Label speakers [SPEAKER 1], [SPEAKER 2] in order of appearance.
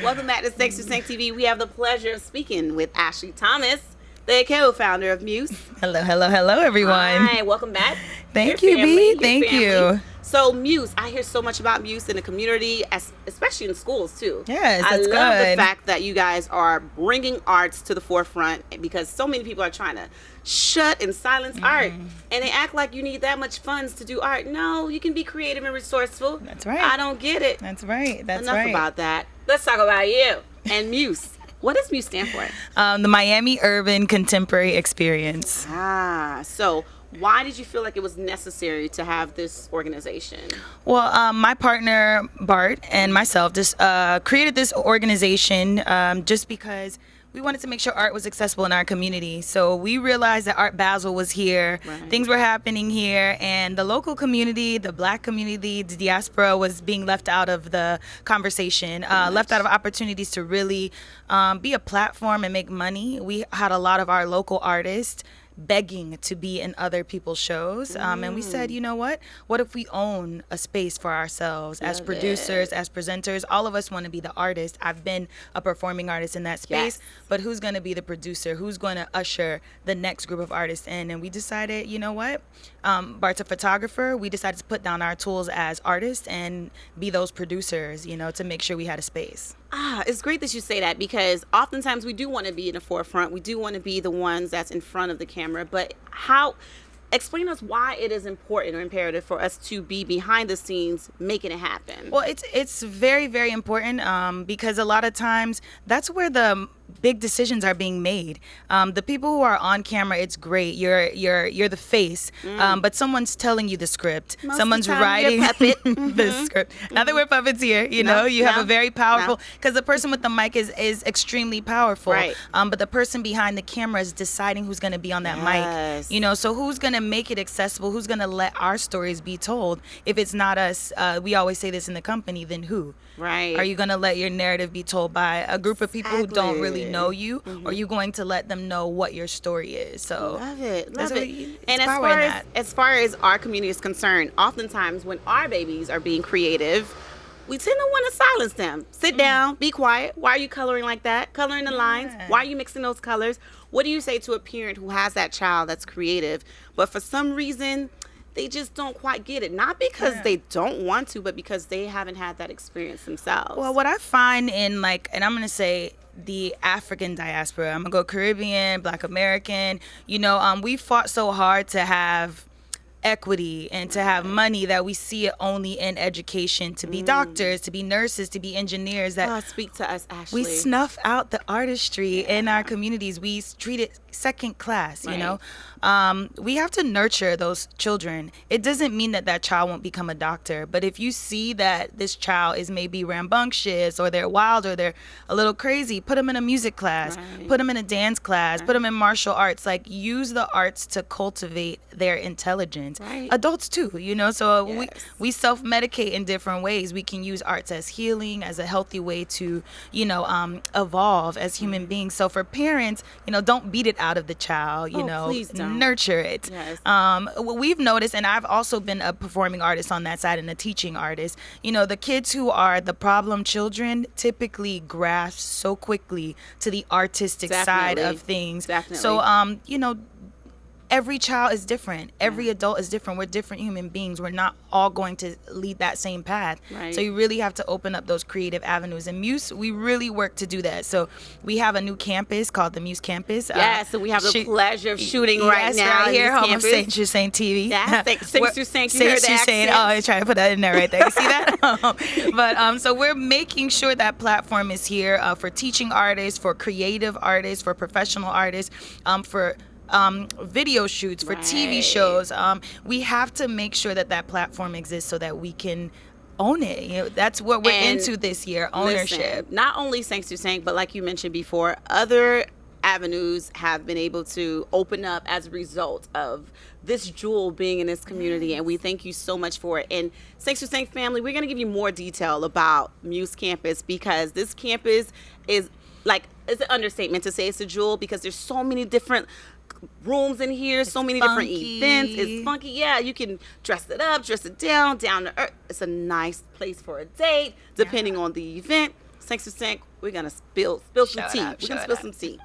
[SPEAKER 1] Welcome back to SE23 TV. We have the pleasure of speaking with ASHLEE THOMAS, the co-founder of Muse.
[SPEAKER 2] Hello, hello, hello, everyone.
[SPEAKER 1] Hi, welcome back.
[SPEAKER 2] Thank you, B. Thank you.
[SPEAKER 1] So Muse, I hear so much about Muse in the community, especially in schools too.
[SPEAKER 2] Yes,
[SPEAKER 1] I
[SPEAKER 2] that's
[SPEAKER 1] love
[SPEAKER 2] good.
[SPEAKER 1] the fact that you guys are bringing arts to the forefront, because so many people are trying to shut and silence art, and they act like you need that much funds to do art. No, you can be creative and resourceful.
[SPEAKER 2] That's right.
[SPEAKER 1] I don't get it.
[SPEAKER 2] That's right. That's
[SPEAKER 1] Enough
[SPEAKER 2] right.
[SPEAKER 1] about that. Let's talk about you and Muse. What does Muse stand for?
[SPEAKER 2] The Miami Urban Contemporary Experience.
[SPEAKER 1] So why did you feel like it was necessary to have this organization?
[SPEAKER 2] Well, my partner, Bart, and myself just created this organization just because we wanted to make sure art was accessible in our community. So we realized that Art Basel was here, things were happening here, and the local community, the Black community, the diaspora was being left out of the conversation, left out of opportunities to really be a platform and make money. We had a lot of our local artists begging to be in other people's shows, and we said, you know what if we own a space for ourselves as producers, as presenters? All of us want to be the artist. I've been a performing artist in that space, but who's going to be the producer? Who's going to usher the next group of artists in? And we decided, you know what, Bart's a photographer. We decided to put down our tools as artists and be those producers, you know, to make sure we had a space.
[SPEAKER 1] It's great that you say that, because oftentimes we do want to be in the forefront. We do want to be the ones that's in front of the camera. But explain us why it is important or imperative for us to be behind the scenes making it happen.
[SPEAKER 2] Well, it's very, very important because a lot of times that's where the big decisions are being made. The people who are on camera, it's great. You're the face, but someone's telling you the script. Someone's writing the script. Not that we're puppets here, you know. You have a very powerful, because the person with the mic is extremely powerful.
[SPEAKER 1] Right.
[SPEAKER 2] But the person behind the camera is deciding who's going to be on that mic. You know, so who's going to make it accessible? Who's going to let our stories be told? If it's not us, we always say this in the company, then who?
[SPEAKER 1] Right.
[SPEAKER 2] Are you going to let your narrative be told by a group of people who don't really know you, or are you going to let them know what your story is? So
[SPEAKER 1] love it.
[SPEAKER 2] And
[SPEAKER 1] as far as our community is concerned, oftentimes when our babies are being creative, we tend to want to silence them. Sit down, be quiet. Why are you coloring like that? Coloring the lines. Why are you mixing those colors? What do you say to a parent who has that child that's creative, but for some reason they just don't quite get it? Not because they don't want to, but because they haven't had that experience themselves.
[SPEAKER 2] Well, what I find in, like, and I'm going to say the African diaspora, I'm going to go Caribbean, Black American, you know, we fought so hard to have equity and to have money that we see it only in education, to be doctors, to be nurses, to be engineers, that
[SPEAKER 1] speak to us, ASHLEE.
[SPEAKER 2] We snuff out the artistry in our communities. We treat it second class, you know. We have to nurture those children. It doesn't mean that child won't become a doctor, but if you see that this child is maybe rambunctious, or they're wild, or they're a little crazy, put them in a music class, put them in a dance class, put them in martial arts. Like, use the arts to cultivate their intelligence. Adults too, you know. So we self-medicate in different ways. We can use arts as healing, as a healthy way to, you know, evolve as human beings. So for parents, you know, don't beat it out of the child, you know.
[SPEAKER 1] Please don't.
[SPEAKER 2] Nurture it. What we've noticed, and I've also been a performing artist on that side and a teaching artist, you know, the kids who are the problem children typically grasp so quickly to the artistic side of things. So, you know, every child is different. Every adult is different. We're different human beings. We're not all going to lead that same path. So you really have to open up those creative avenues. And Muse, we really work to do that. So we have a new campus called the Muse Campus.
[SPEAKER 1] So we have the pleasure of shooting right now
[SPEAKER 2] right here, home of
[SPEAKER 1] Saint-Just
[SPEAKER 2] Saint TV.
[SPEAKER 1] Saint-Just, you heard the accent.
[SPEAKER 2] Oh, I try to put that in there right there. You see that? But so we're making sure that platform is here for teaching artists, for creative artists, for professional artists, for video shoots, for TV shows. We have to make sure that platform exists so that we can own it. You know, that's what we're into this year, ownership.
[SPEAKER 1] Listen, not only Saint-Just, but like you mentioned before, other avenues have been able to open up as a result of this jewel being in this community, and we thank you so much for it. And Saint-Just family, we're going to give you more detail about Muse Campus, because this campus is like, it's an understatement to say it's a jewel, because there's so many different rooms in here, so many different events. It's funky. Yeah, you can dress it up, dress it down to earth. It's a nice place for a date, depending on the event. Sync to Sync, we're gonna spill some
[SPEAKER 2] Show it
[SPEAKER 1] tea.
[SPEAKER 2] up,
[SPEAKER 1] We're gonna
[SPEAKER 2] show it
[SPEAKER 1] spill
[SPEAKER 2] up.
[SPEAKER 1] some tea.